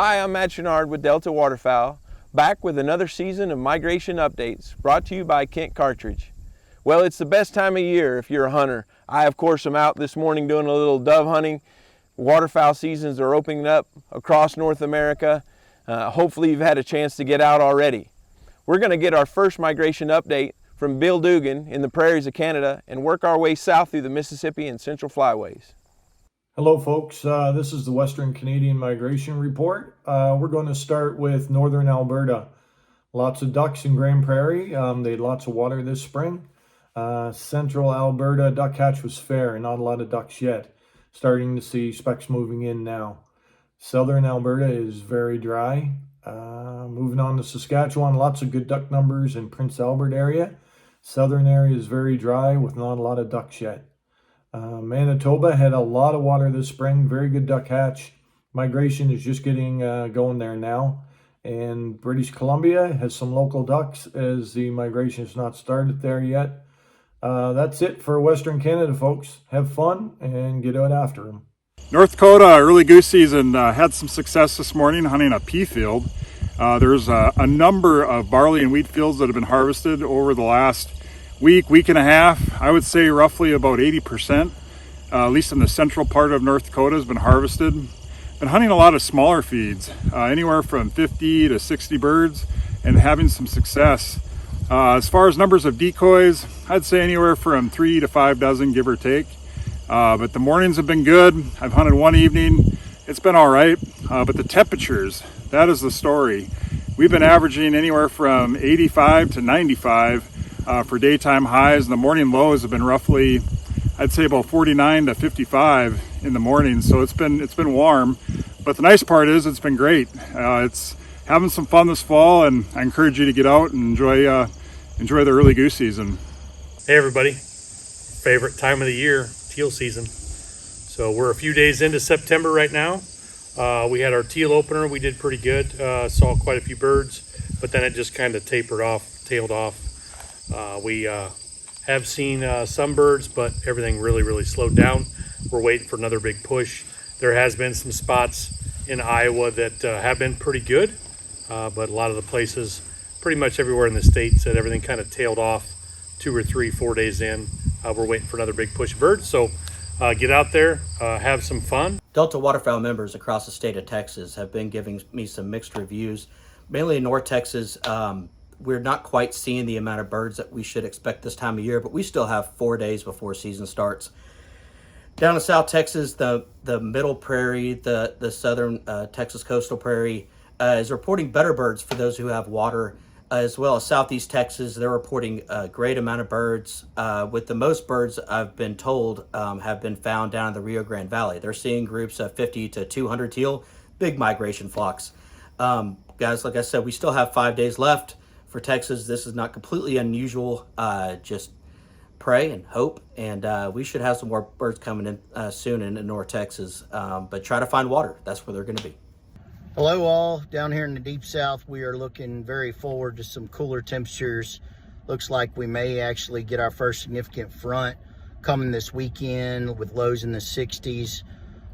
Hi, I'm Matt Chenard with Delta Waterfowl, back with another season of migration updates brought to you by Kent Cartridge. Well, it's the best time of year if you're a hunter. I, of course, am out this morning doing a little dove hunting. Waterfowl seasons are opening up across North America. Hopefully you've had a chance to get out already. We're going to get our first migration update from Bill Dugan in the prairies of Canada and work our way south through the Mississippi and Central Flyways. Hello folks, this is the Western Canadian Migration Report. We're going to start with Northern Alberta. Lots of ducks in Grand Prairie. They had lots of water this spring. Central Alberta duck hatch was fair, not a lot of ducks yet. Starting to see specks moving in now. Southern Alberta is very dry. Moving on to Saskatchewan, lots of good duck numbers in Prince Albert area. Southern area is very dry with not a lot of ducks yet. Manitoba had a lot of water this spring, very good duck hatch. Migration is just getting going there now. And British Columbia has some local ducks as the migration has not started there yet. That's it for Western Canada, folks. Have fun and get out after them. North Dakota early goose season had some success this morning hunting a pea field. There's a number of barley and wheat fields that have been harvested over the last week and a half. I would say roughly about 80%, at least in the central part of North Dakota, has been harvested. Been hunting a lot of smaller feeds, anywhere from 50 to 60 birds, and having some success. As far as numbers of decoys, I'd say anywhere from 3 to 5 dozen, give or take. But the mornings have been good. I've hunted one evening. It's been all right, but the temperatures, that is the story. We've been averaging anywhere from 85 to 95 for daytime highs, and the morning lows have been roughly, I'd say about 49 to 55 in the morning. So it's been warm, but the nice part is it's been great. It's having some fun this fall, and I encourage you to get out and enjoy the early goose season. Hey everybody, favorite time of the year, teal season. So we're a few days into September right now. We had our teal opener. We did pretty good. Saw quite a few birds, but then it just kind of tailed off. We have seen some birds, but everything really slowed down. We're waiting for another big push. There has been some spots in Iowa that have been pretty good, but a lot of the places, pretty much everywhere in the state, said everything kind of tailed off 2 or 3, 4 days in. We're waiting for another big push of birds, so get out there, have some fun. Delta Waterfowl members across the state of Texas have been giving me some mixed reviews. Mainly in North Texas, we're not quite seeing the amount of birds that we should expect this time of year, but we still have 4 days before season starts. Down in South Texas, the middle prairie, the southern Texas coastal prairie is reporting better birds for those who have water, as well as Southeast Texas. They're reporting a great amount of birds, with the most birds I've been told have been found down in the Rio Grande Valley. They're seeing groups of 50 to 200 teal, big migration flocks. Guys, like I said, we still have 5 days left. For Texas, this is not completely unusual. Just pray and hope, and we should have some more birds coming in soon in North Texas. But try to find water. That's where they're going to be. Hello all, down here in the deep south, we are looking very forward to some cooler temperatures. Looks like we may actually get our first significant front coming this weekend with lows in the 60s.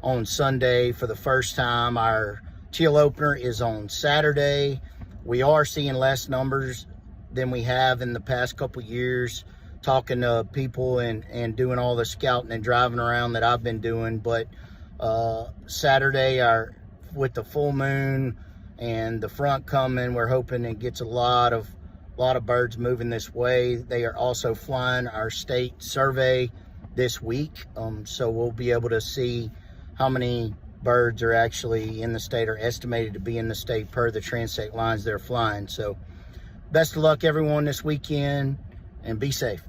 On Sunday, for the first time, our teal opener is on Saturday. We are seeing less numbers than we have in the past couple years, talking to people and doing all the scouting and driving around that I've been doing. But Saturday, with the full moon and the front coming, we're hoping it gets a lot of birds moving this way. They are also flying our state survey this week, so we'll be able to see how many birds are actually in the state or estimated to be in the state per the transect lines they're flying. So best of luck everyone this weekend, and be safe.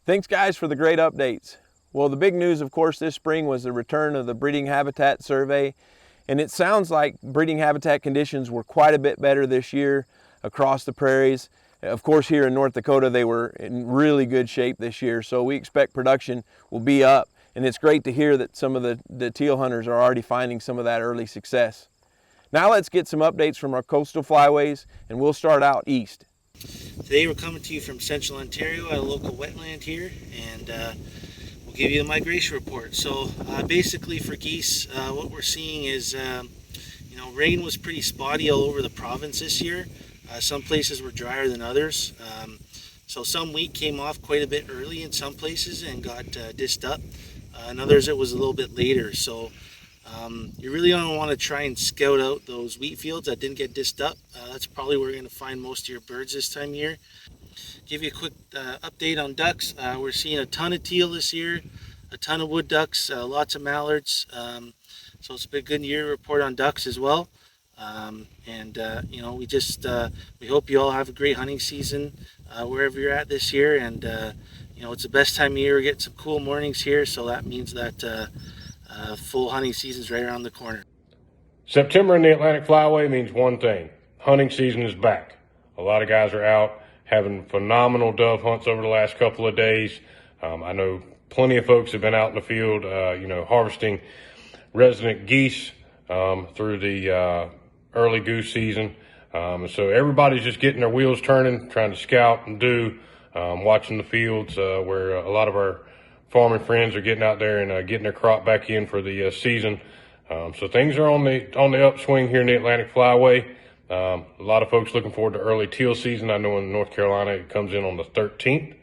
Thanks guys for the great updates. Well, the big news of course this spring was the return of the breeding habitat survey, and it sounds like breeding habitat conditions were quite a bit better this year across the prairies. Of course here in North Dakota they were in really good shape this year, so we expect production will be up. And it's great to hear that some of the teal hunters are already finding some of that early success. Now let's get some updates from our coastal flyways, and we'll start out east. Today we're coming to you from Central Ontario at a local wetland here, and we'll give you a migration report. So basically for geese, what we're seeing is Rain was pretty spotty all over the province this year. Some places were drier than others. So some wheat came off quite a bit early in some places and got dished up. In others it was a little bit later. So you really don't want to try and scout out those wheat fields that didn't get dished up. That's probably where you're going to find most of your birds this time of year. Give you a quick update on ducks. We're seeing a ton of teal this year, a ton of wood ducks, lots of mallards. So it's been a good year to report on ducks as well. We hope you all have a great hunting season wherever you're at this year. And it's the best time of year. We get some cool mornings here, so that means that full hunting season's right around the corner. September in the Atlantic Flyway means one thing: hunting season is back. A lot of guys are out having phenomenal dove hunts over the last couple of days. I know plenty of folks have been out in the field, harvesting resident geese through the early goose season. So everybody's just getting their wheels turning, trying to scout and do, watching the fields where a lot of our farming friends are getting out there and getting their crop back in for the season. So things are on the upswing here in the Atlantic Flyway. A lot of folks looking forward to early teal season. I know in North Carolina it comes in on the 13th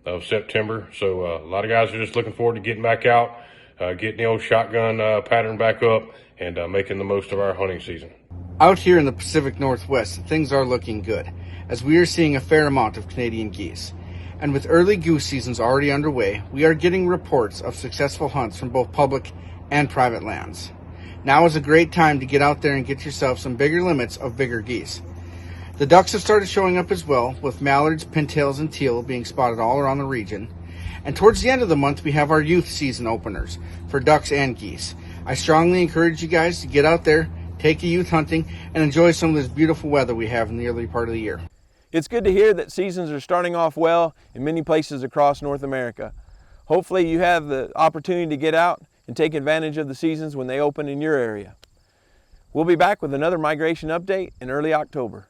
of September. So a lot of guys are just looking forward to getting back out, getting the old shotgun pattern back up, and making the most of our hunting season. Out here in the Pacific Northwest, things are looking good, as we are seeing a fair amount of Canadian geese. And with early goose seasons already underway, we are getting reports of successful hunts from both public and private lands. Now is a great time to get out there and get yourself some bigger limits of bigger geese. The ducks have started showing up as well, with mallards, pintails, and teal being spotted all around the region. And towards the end of the month, we have our youth season openers for ducks and geese. I strongly encourage you guys to get out there, take a youth hunting, and enjoy some of this beautiful weather we have in the early part of the year. It's good to hear that seasons are starting off well in many places across North America. Hopefully you have the opportunity to get out and take advantage of the seasons when they open in your area. We'll be back with another migration update in early October.